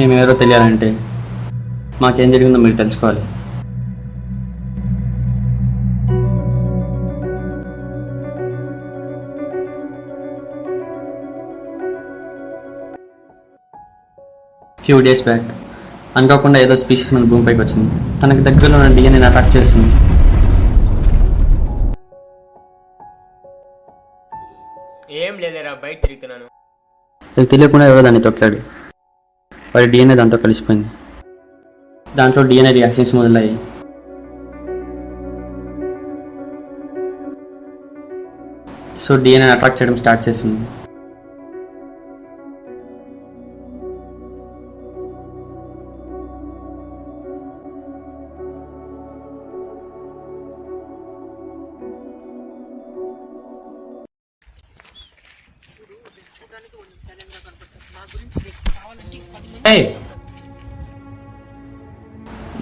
మేము ఎవరో తెలియాలంటే మాకేం జరిగిందో మీరు తెలుసుకోవాలి. ఫ్యూ డేస్ బ్యాక్ అనుకోకుండా ఏదో స్పీసీస్ మన భూమిపైకి వచ్చింది. తనకి దగ్గరలో ఉన్న డిఎన్ఏని అటాక్ చేస్తుంది. ఏం లేదురా, బయట తిరుగుతున్నాను. అది తెలియకుండా ఎవరో దాన్ని తొక్కాడు. వాడి డిఎన్ఏ దాంతో కలిసిపోయింది. దాంట్లో డిఎన్ఏ రియాక్షన్స్ మొదలయ్యాయి. సో డిఎన్ఏ అట్రాక్ట్ చేయడం స్టార్ట్ చేసింది.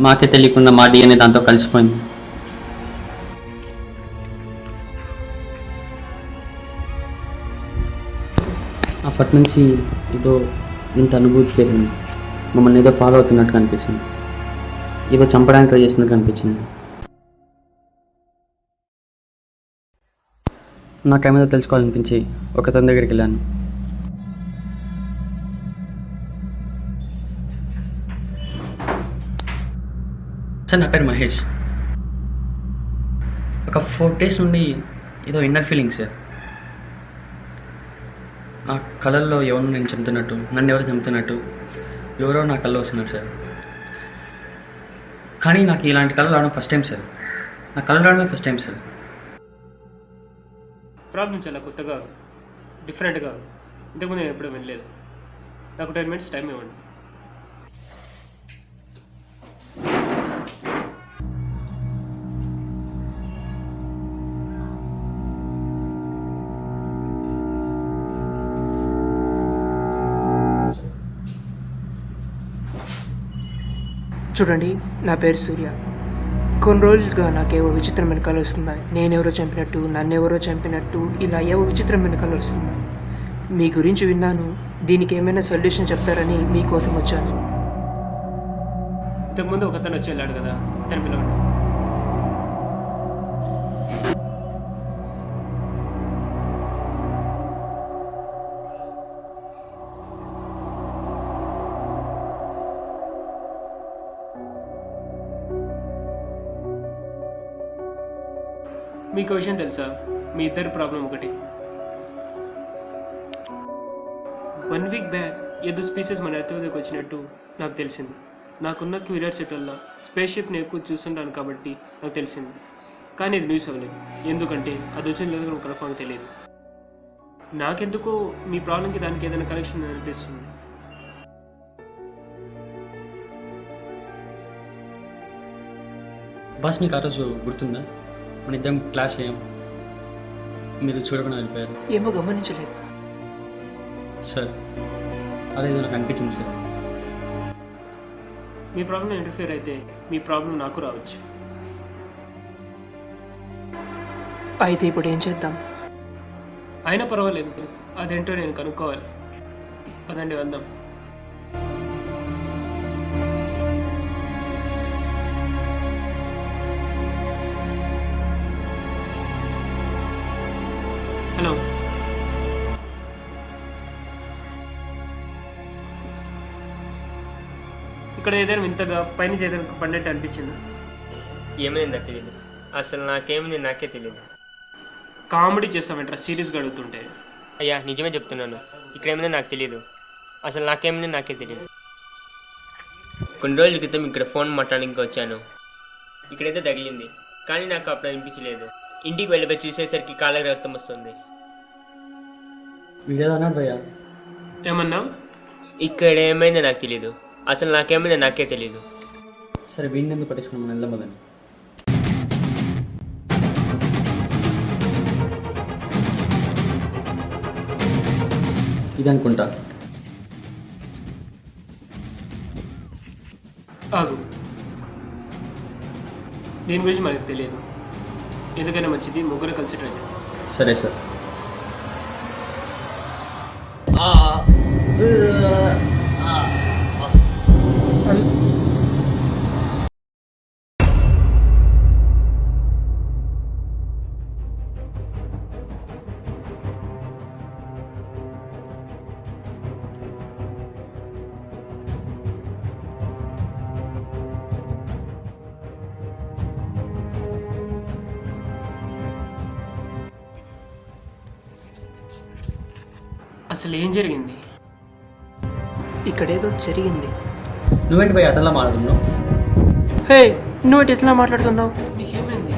మాకే తెలియకుండా మా డిఎన్ఏ దాంతో కలిసిపోయింది. అప్పటి నుంచి ఏదో ఇంత అనుభూతి చేసింది. మమ్మల్ని ఏదో ఫాలో అవుతున్నట్టు కనిపించింది. ఏదో చంపడానికి ట్రై చేసినట్టు కనిపించింది. నాకేమేదో తెలుసుకోవాలనిపించి ఒకతని దగ్గరికి వెళ్ళాను. సార్, నా పేరు మహేష్. ఒక 4 days నుండి ఏదో ఇన్నర్ ఫీలింగ్ సార్. నా కళల్లో ఎవరో నేను చంపుతున్నట్టు, నన్ను ఎవరు చంపుతున్నట్టు, ఎవరో నా కళ్ళు వస్తున్నారు సార్. కానీ నాకు ఇలాంటి కళలు రావడం ఫస్ట్ టైం సార్. నా కళలు రావడమే ఫస్ట్ టైం సార్. ప్రాబ్లం చాలా కొత్తగా, డిఫరెంట్గా, ఇంతకుముందు నేను ఎప్పుడూ వినలేదు. నాకు 10 minutes టైం ఇవ్వండి. చూడండి, నా పేరు సూర్య. కొన్ని రోజులుగా నాకేవో విచిత్రమైన కళ వస్తున్నాయి. నేనెవరో చంపినట్టు, నన్నెవరో చంపినట్టు, ఇలా ఏవో విచిత్రమైన కళ వస్తున్నాయి. మీ గురించి విన్నాను. దీనికి ఏమైనా సొల్యూషన్ చెప్తారని మీకోసం వచ్చాను. ఇంతకుముందు ఒకతను వచ్చి వెళ్ళాడు కదా, అతను పిలవండి. మీకు విషయం తెలుసా? మీ ఇద్దరి ప్రాబ్లం ఒకటి. 1 week బ్యాక్ ఏదో స్పీసెస్ మన ఎర్త్ మీదకి వచ్చినట్టు నాకు తెలిసింది. నాకున్న క్యూరియాసిటీ వల్ల స్పేస్ షిప్ని ఎక్కువ చూస్తుంటాను కాబట్టి నాకు తెలిసింది. కానీ ఇది న్యూస్ అవ్వలేదు, ఎందుకంటే అది వచ్చిన లేదు నాకు కన్ఫర్మ్ తెలియదు. నాకెందుకో మీ ప్రాబ్లంకి దానికి ఏదైనా కనెక్షన్ అనిపిస్తుంది. బాస్, మీకు ఆ రోజు గుర్తుందా? మన ఇద్దరం క్లాస్ అయ్యాం, మీరు చూడకుండా వెళ్ళిపోయారు. ఏమో గమనించలేదు సార్. అదే నాకు అనిపించింది సార్. మీ ప్రాబ్లం ఇంటర్ఫియర్ అయితే మీ ప్రాబ్లం నాకు రావచ్చు. అయితే ఇప్పుడు ఏం చేద్దాం? అయినా పర్వాలేదు, అదేంటో నేను కనుక్కోవాలి. పదండి, వెళ్దాం. హలో, ఇక్కడ ఏదైనా వింతగా పైన ఏదైనా పడినట్టు అనిపించింది. ఏమైందో తెలియదు, అసలు నాకేమైంది నాకే తెలియదు. కామెడీ చేస్తామంటారా సీరియస్గా అడుగుతుంటే? అయ్యా, నిజమే చెప్తున్నాను, ఇక్కడ ఏమైందో నాకు తెలియదు. అసలు నాకేమైందో నాకే తెలియదు. కొన్ని రోజుల క్రితం ఇక్కడ ఫోన్ మాట్లాడడానికి వచ్చాను. ఇక్కడైతే తగిలింది, కానీ నాకు అప్పుడు అనిపించలేదు. ఇంటికి వెళ్ళిపోయి చూసేసరికి కాళ్ళకి రక్తం వస్తుంది. వీడేదో అన్నాడు భయ్యా. ఏమన్నా? ఇక్కడ ఏమైందో నాకు తెలియదు, అసలు నాకేమైందో నాకే తెలియదు. సరే, వీడిని ఎందుకు పట్టించుకున్నాం, మనం వెళ్దాం పదండి. ఇది అనుకుంటా. ఆగు, దీని గురించి మనకు తెలియదు. ఎందుకైనా మంచిది ముగ్గురు కలిసి ట్రై చేద్దాం. సరే సార్. అసలు ఏం జరిగింది? ఇక్కడేదో జరిగింది. నువ్వేంటి భయ్ అతనిలా మాట్లాడుతున్నావు? హే, నువ్వు ఎట్లా మాట్లాడుతున్నావు? నీకేమైంది?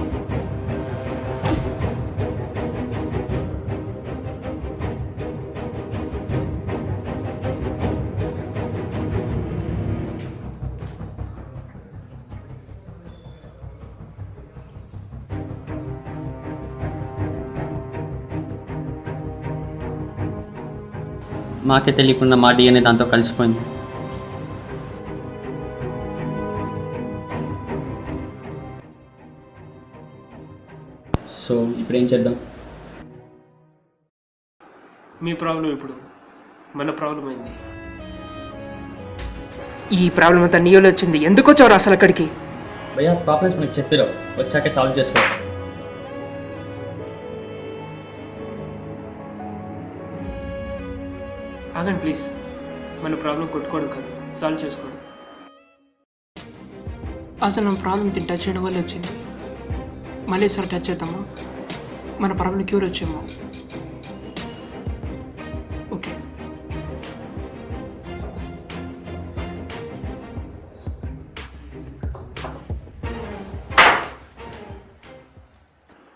మాకే తెలియకుండా మా డిఎన్ఏ దాంతో కలిసిపోయింది. సో ఇప్పుడు ఏం చేద్దాం? మీ ప్రాబ్లం ఇప్పుడు మన ప్రాబ్లం అయింది. ఈ ప్రాబ్లం అంతా నీలో వచ్చింది. ఎందుకు వచ్చావు అసలు అక్కడికి? భయ్యా ప్రాబ్లమ్స్ మీకు చెప్పిరా, వచ్చాకే సాల్వ్ చేసుకో. ఆగండి ప్లీజ్. మన ప్రాబ్లం కొట్టుకోవడం కాదు, సాల్వ్ చేసుకోండి. అసలు నా ప్రాబ్లం టచ్ చేయడం వల్ల వచ్చింది. మళ్ళీ సార్ టచ్ చేద్దామా? మన ప్రాబ్లం క్యూర్ వచ్చేమో. ఓకే.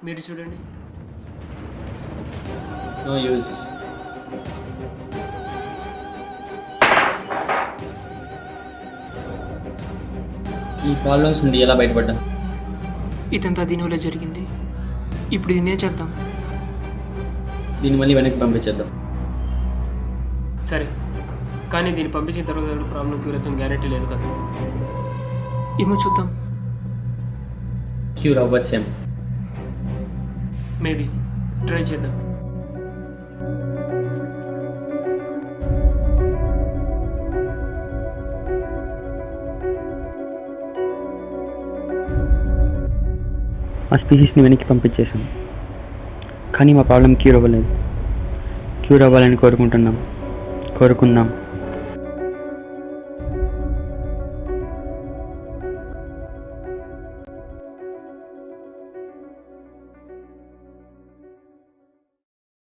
మీరు చూడండి. No use. ఈ ప్రాబ్లమ్స్ నుండి ఎలా బయటపడ్డా? ఇదంతా దీనివల్ల జరిగింది. ఇప్పుడు దీన్ని ఏం చేద్దాం? దీన్ని మళ్ళీ వెనక్కి పంపించేద్దాం. సరే, కానీ దీన్ని పంపించిన తర్వాత ప్రాబ్లం క్యూర్ అవుతుంది గ్యారెంటీ లేదు కదా. ఏమో చూద్దాం. క్యూర్ అవ్వచ్చేమో. మేబీ ట్రై చేద్దాం. ఆ స్పీసీస్ని వెనక్కి పంపించేసాం, కానీ మా ప్రాబ్లం క్యూర్ అవ్వలేదు. క్యూర్ అవ్వాలని కోరుకుందాం.